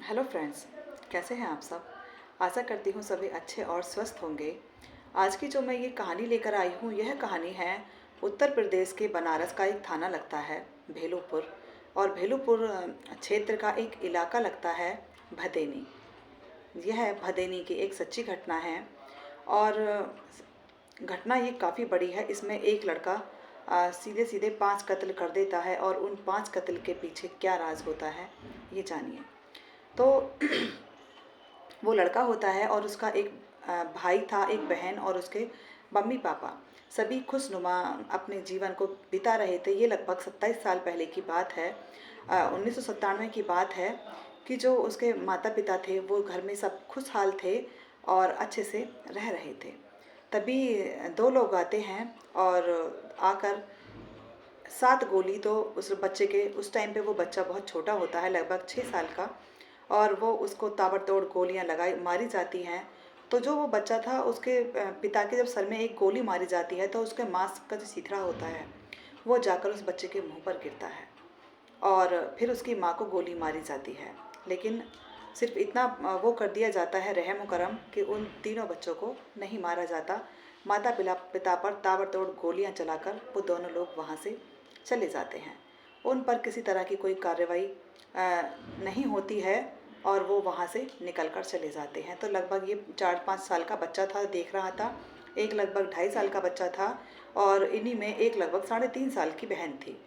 Hello friends, कैसे हैं आप सब। आशा करती हूँ सभी अच्छे और स्वस्थ होंगे। आज की जो मैं ये कहानी लेकर आई हूँ, यह कहानी है उत्तर प्रदेश के बनारस का एक थाना लगता है भेलूपुर। और भेलूपुर क्षेत्र का एक इलाका लगता है भदेनी। यह भदेनी की एक सच्ची घटना है। और घटना ये काफ़ी बड़ी है। इसमें एक लड़का सीधे सीधे 5 कत्ल कर देता है, और उन 5 कत्ल के पीछे क्या राज होता है ये जानिए। तो वो लड़का होता है और उसका एक भाई था, एक बहन और उसके मम्मी पापा सभी खुशनुमा अपने जीवन को बिता रहे थे। ये लगभग 27 साल पहले की बात है। 1997 की बात है कि जो उसके माता पिता थे वो घर में सब खुशहाल थे और अच्छे से रह रहे थे। तभी दो लोग आते हैं और आकर 7 गोली तो उस बच्चे के, उस टाइम पे वो बच्चा बहुत छोटा होता है, लगभग 6 साल का, और वो उसको ताबड़तोड़ गोलियां लगाई मारी जाती हैं। तो जो वो बच्चा था, उसके पिता के जब सर में एक गोली मारी जाती है तो उसके मांस का जो सीथड़ा होता है वो जाकर उस बच्चे के मुंह पर गिरता है, और फिर उसकी माँ को गोली मारी जाती है। लेकिन सिर्फ इतना वो कर दिया जाता है रहम करम कि उन तीनों बच्चों को नहीं मारा जाता। माता पिता पर ताबड़तोड़ गोलियां चलाकर वो दोनों लोग वहाँ से चले जाते हैं। उन पर किसी तरह की कोई कार्रवाई नहीं होती है और वो वहाँ से निकल कर चले जाते हैं। तो लगभग ये 4-5 साल का बच्चा था, देख रहा था, एक लगभग 2.5 साल का बच्चा था, और इन्हीं में एक लगभग 3.5 साल की बहन थी।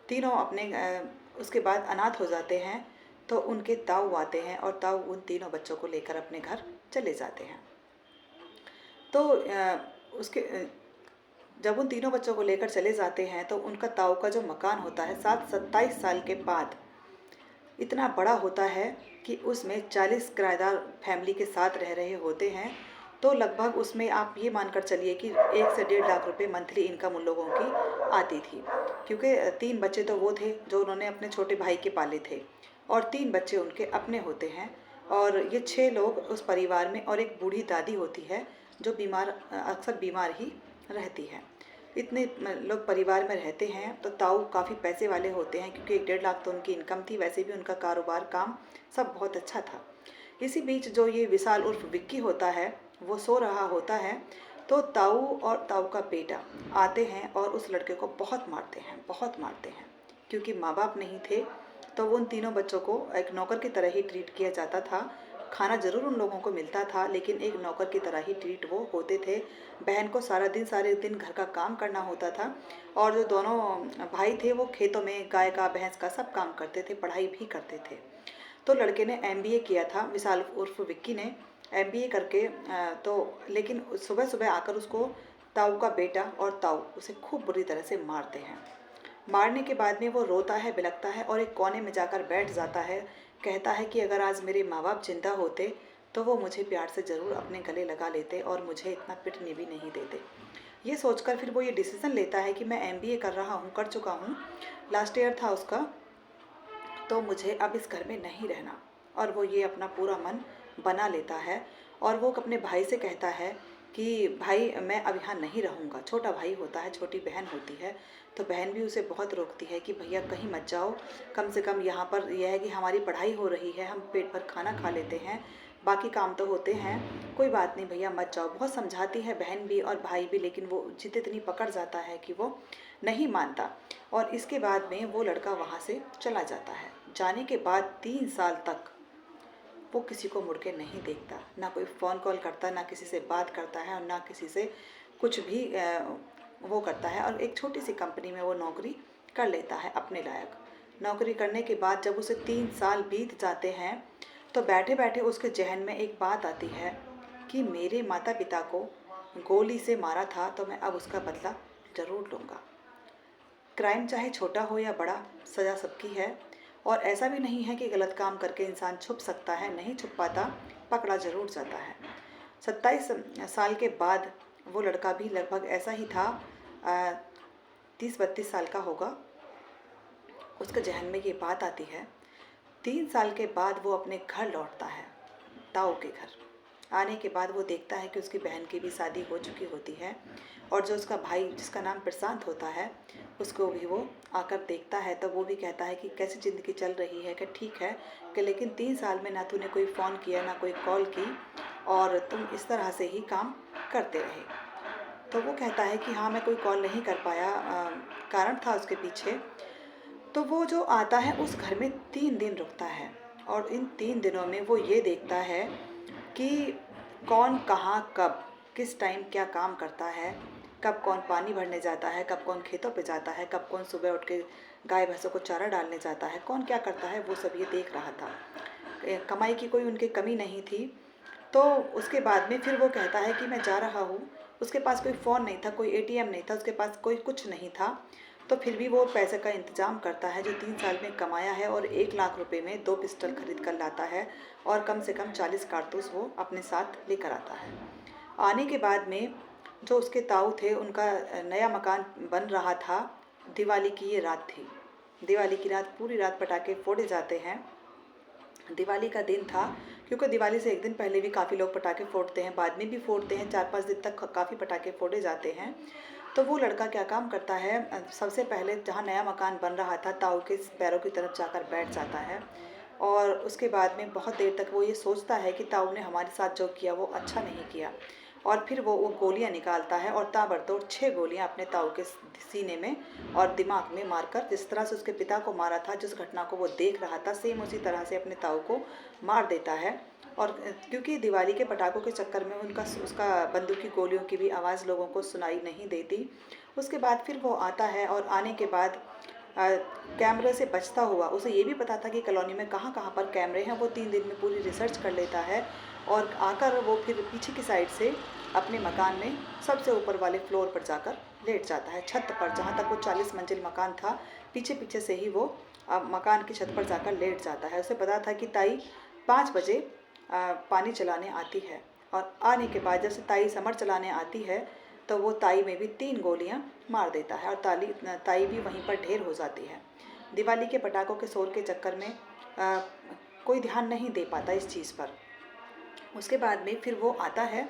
तीनों अपने उसके बाद अनाथ हो जाते हैं। तो उनके ताऊ आते हैं और ताऊ उन तीनों बच्चों को लेकर अपने घर चले जाते हैं। तो उसके जब उन तीनों बच्चों को लेकर चले जाते हैं तो उनका ताऊ का जो मकान होता है 27 साल के बाद इतना बड़ा होता है कि उसमें 40 किराएदार फैमिली के साथ रह रहे होते हैं। तो लगभग उसमें आप ये मानकर चलिए कि 1 से 1.5 लाख रुपए मंथली इनकम उन लोगों की आती थी, क्योंकि 3 बच्चे तो वो थे जो उन्होंने अपने छोटे भाई के पाले थे, और 3 बच्चे उनके अपने होते हैं। और ये 6 लोग उस परिवार में, और एक बूढ़ी दादी होती है जो बीमार, अक्सर बीमार ही रहती है। इतने लोग परिवार में रहते हैं। तो ताऊ काफ़ी पैसे वाले होते हैं, क्योंकि 1.5 लाख तो उनकी इनकम थी। वैसे भी उनका कारोबार काम सब बहुत अच्छा था। इसी बीच जो ये विशाल उर्फ विक्की होता है वो सो रहा होता है। तो ताऊ और ताऊ का बेटा आते हैं और उस लड़के को बहुत मारते हैं, बहुत मारते हैं। क्योंकि माँ बाप नहीं थे तो उन तीनों बच्चों को एक नौकर की तरह ही ट्रीट किया जाता था। खाना ज़रूर उन लोगों को मिलता था, लेकिन एक नौकर की तरह ही ट्रीट वो होते थे। बहन को सारे दिन घर का काम करना होता था, और जो दोनों भाई थे वो खेतों में गाय का, भैंस का सब काम करते थे, पढ़ाई भी करते थे। तो लड़के ने एमबीए किया था, विशाल उर्फ विक्की ने एमबीए करके तो लेकिन सुबह सुबह आकर उसको ताऊ का बेटा और ताऊ उसे खूब बुरी तरह से मारते हैं। मारने के बाद में वो रोता है, बिलखता है और एक कोने में जाकर बैठ जाता है। कहता है कि अगर आज मेरे माँ बाप जिंदा होते तो वो मुझे प्यार से ज़रूर अपने गले लगा लेते और मुझे इतना पिटने भी नहीं देते। ये सोचकर फिर वो ये डिसीज़न लेता है कि मैं एमबीए कर रहा हूँ, कर चुका हूँ, लास्ट ईयर था उसका, तो मुझे अब इस घर में नहीं रहना। और वो ये अपना पूरा मन बना लेता है, और वो अपने भाई से कहता है कि भाई मैं अब यहाँ नहीं रहूँगा। छोटा भाई होता है, छोटी बहन होती है। तो बहन भी उसे बहुत रोकती है कि भैया कहीं मत जाओ, कम से कम यहाँ पर यह है कि हमारी पढ़ाई हो रही है, हम पेट भर खाना खा लेते हैं, बाकी काम तो होते हैं, कोई बात नहीं भैया मत जाओ। बहुत समझाती है बहन भी और भाई भी, लेकिन वो जिद इतनी पकड़ जाता है कि वो नहीं मानता। और इसके बाद में वो लड़का वहाँ से चला जाता है। जाने के बाद 3 साल तक वो किसी को मुड़ के नहीं देखता, ना कोई फ़ोन कॉल करता, ना किसी से बात करता है, और ना किसी से कुछ भी वो करता है। और एक छोटी सी कंपनी में वो नौकरी कर लेता है अपने लायक। नौकरी करने के बाद जब उसे 3 साल बीत जाते हैं तो बैठे बैठे उसके जहन में एक बात आती है कि मेरे माता पिता को गोली से मारा था तो मैं अब उसका बदला ज़रूर लूँगा। क्राइम चाहे छोटा हो या बड़ा, सज़ा सबकी है। और ऐसा भी नहीं है कि गलत काम करके इंसान छुप सकता है, नहीं छुप पाता, पकड़ा ज़रूर जाता है। 27 साल के बाद वो लड़का भी लगभग ऐसा ही था, 30-32 साल का होगा। उसके जहन में ये बात आती है। 3 साल के बाद वो अपने घर लौटता है, ताऊ के घर। आने के बाद वो देखता है कि उसकी बहन की भी शादी हो चुकी होती है, और जो उसका भाई जिसका नाम प्रशांत होता है उसको भी वो आकर देखता है, तो वो भी कहता है कि कैसी ज़िंदगी चल रही है, कि ठीक है, कि लेकिन 3 साल में ना तूने कोई फ़ोन किया ना कोई कॉल की और तुम इस तरह से ही काम करते रहे। तो वो कहता है कि हाँ, मैं कोई कॉल नहीं कर पाया, कारण था उसके पीछे। तो वो जो आता है उस घर में 3 दिन रुकता है और इन 3 दिनों में वो ये देखता है कि कौन कहाँ कब किस टाइम क्या काम करता है, कब कौन पानी भरने जाता है, कब कौन खेतों पे जाता है, कब कौन सुबह उठ के गाय भैंसों को चारा डालने जाता है, कौन क्या करता है, वो सब ये देख रहा था। कमाई की कोई उनकी कमी नहीं थी। तो उसके बाद में फिर वो कहता है कि मैं जा रहा हूँ। उसके पास कोई फ़ोन नहीं था, कोई एटीएम नहीं था, उसके पास कोई कुछ नहीं था। तो फिर भी वो पैसे का इंतज़ाम करता है जो 3 साल में कमाया है और 1 लाख रुपए में 2 पिस्टल खरीद कर लाता है और कम से कम 40 कारतूस वो अपने साथ लेकर आता है। आने के बाद में जो उसके ताऊ थे उनका नया मकान बन रहा था। दिवाली की ये रात थी। दिवाली की रात पूरी रात पटाखे फोड़े जाते हैं। दिवाली का दिन था, क्योंकि दिवाली से एक दिन पहले भी काफ़ी लोग पटाखे फोड़ते हैं, बाद में भी फोड़ते हैं, 4-5 दिन तक काफ़ी पटाखे फोड़े जाते हैं। तो वो लड़का क्या काम करता है, सबसे पहले जहाँ नया मकान बन रहा था ताऊ के पैरों की तरफ जाकर बैठ जाता है और उसके बाद में बहुत देर तक वो ये सोचता है कि ताऊ ने हमारे साथ जो किया वो अच्छा नहीं किया। और फिर वो गोलियां निकालता है और ताबड़तोड़ 6 गोलियां अपने ताऊ के सीने में और दिमाग में मारकर, जिस तरह से उसके पिता को मारा था, जिस घटना को वो देख रहा था, सेम उसी तरह से अपने ताऊ को मार देता है। और क्योंकि दिवाली के पटाखों के चक्कर में उसका बंदूक की गोलियों की भी आवाज़ लोगों को सुनाई नहीं देती। उसके बाद फिर वो आता है और आने के बाद कैमरे से बचता हुआ, उसे ये भी पता था कि कॉलोनी में कहाँ कहाँ पर कैमरे हैं, वो 3 दिन में पूरी रिसर्च कर लेता है और आकर वो फिर पीछे की साइड से अपने मकान में सबसे ऊपर वाले फ्लोर पर जाकर लेट जाता है, छत पर, जहाँ तक वो 40 मंजिल मकान था, पीछे पीछे से ही वो मकान की छत पर जाकर लेट जाता है। उसे पता था कि ताई 5 बजे पानी चलाने आती है और आने के बाद जब से ताई समर चलाने आती है तो वो ताई में भी 3 गोलियां मार देता है और ताई भी वहीं पर ढेर हो जाती है। दिवाली के पटाखों के शोर के चक्कर में कोई ध्यान नहीं दे पाता इस चीज़ पर। उसके बाद में फिर वो आता है।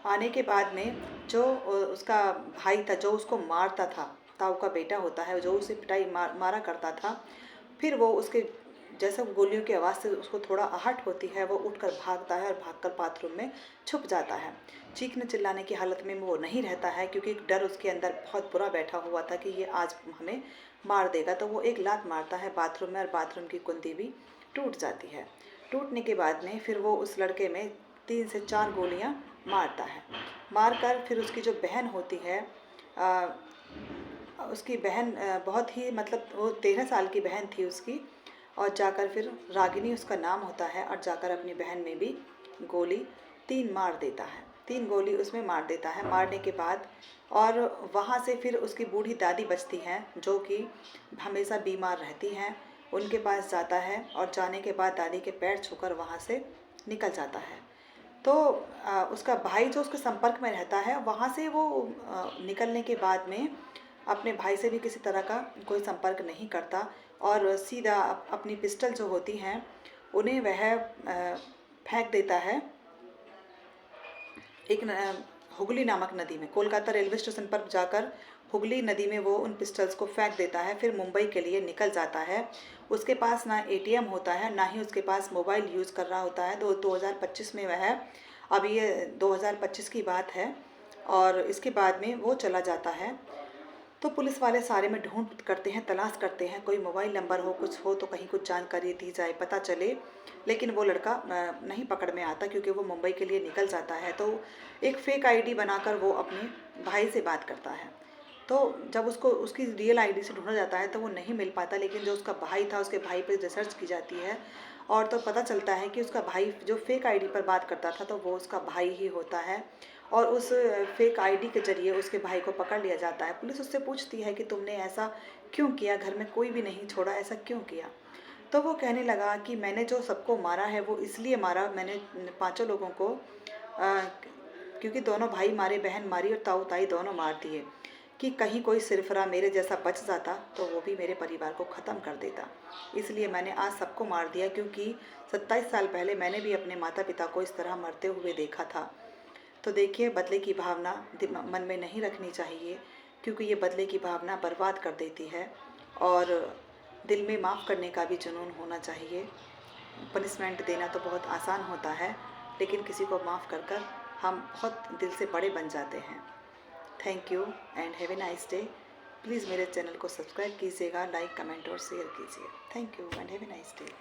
आने के बाद में जो उसका भाई था, जो उसको मारता था, ताऊ का बेटा होता है, जो उसे पिटाई मारा करता था, फिर वो उसके जैसे गोलियों की आवाज़ से उसको थोड़ा आहट होती है, वो उठकर भागता है और भागकर बाथरूम में छुप जाता है। चीखने चिल्लाने की हालत में वो नहीं रहता है, क्योंकि एक डर उसके अंदर बहुत बुरा बैठा हुआ था कि ये आज हमें मार देगा। तो वो एक लात मारता है बाथरूम में और बाथरूम की कुंडी भी टूट जाती है। टूटने के बाद में फिर वो उस लड़के में 3 से 4 गोलियां मारता है। मारकर फिर उसकी जो बहन होती है, उसकी बहन बहुत ही, मतलब वो 13 साल की बहन थी उसकी, और जाकर फिर रागिनी उसका नाम होता है, और जाकर अपनी बहन में भी गोली 3 मार देता है। 3 गोली उसमें मार देता है। मारने के बाद और वहाँ से फिर उसकी बूढ़ी दादी बचती हैं, जो कि हमेशा बीमार रहती हैं, उनके पास जाता है और जाने के बाद दादी के पैर छूकर वहाँ से निकल जाता है। तो उसका भाई जो उसके संपर्क में रहता है, वहाँ से वो निकलने के बाद में अपने भाई से भी किसी तरह का कोई संपर्क नहीं करता और सीधा अपनी पिस्टल जो होती हैं उन्हें वह फेंक देता है एक हुगली नामक नदी में। कोलकाता रेलवे स्टेशन पर जाकर हुगली नदी में वो उन पिस्टल्स को फेंक देता है। फिर मुंबई के लिए निकल जाता है। उसके पास ना एटीएम होता है, ना ही उसके पास मोबाइल यूज़ कर रहा होता है। 2025 में वह, अब ये 2025 की बात है, और इसके बाद में वो चला जाता है। तो पुलिस वाले सारे में ढूंढ करते हैं, तलाश करते हैं, कोई मोबाइल नंबर हो, कुछ हो तो कहीं कुछ जानकारी दी जाए, पता चले। लेकिन वो लड़का नहीं पकड़ में आता, क्योंकि वो मुंबई के लिए निकल जाता है। तो एक फेक आईडी बनाकर वो अपने भाई से बात करता है। तो जब उसको उसकी रियल आईडी से ढूंढा जाता है तो वो नहीं मिल पाता, लेकिन जो उसका भाई था उसके भाई पे रिसर्च की जाती है और तो पता चलता है कि उसका भाई जो फेक आईडी पर बात करता था तो वो उसका भाई ही होता है। और उस फेक आईडी के जरिए उसके भाई को पकड़ लिया जाता है। पुलिस उससे पूछती है कि तुमने ऐसा क्यों किया, घर में कोई भी नहीं छोड़ा, ऐसा क्यों किया? तो वो कहने लगा कि मैंने जो सबको मारा है वो इसलिए मारा, मैंने 5 लोगों को क्योंकि दोनों भाई मारे, बहन मारी और ताऊ ताई दोनों मार दिए, कि कहीं कोई सिरफरा मेरे जैसा बच जाता तो वो भी मेरे परिवार को ख़त्म कर देता। इसलिए मैंने आज सबको मार दिया, क्योंकि 27 साल पहले मैंने भी अपने माता पिता को इस तरह मरते हुए देखा था। तो देखिए, बदले की भावना मन में नहीं रखनी चाहिए, क्योंकि ये बदले की भावना बर्बाद कर देती है। और दिल में माफ़ करने का भी जुनून होना चाहिए। पनिशमेंट देना तो बहुत आसान होता है, लेकिन किसी को माफ़ कर कर हम बहुत दिल से बड़े बन जाते हैं। Thank you and have a nice day. Please मेरे चैनल को सब्सक्राइब कीजिएगा, लाइक, कमेंट और शेयर कीजिए। Thank you and have a nice day.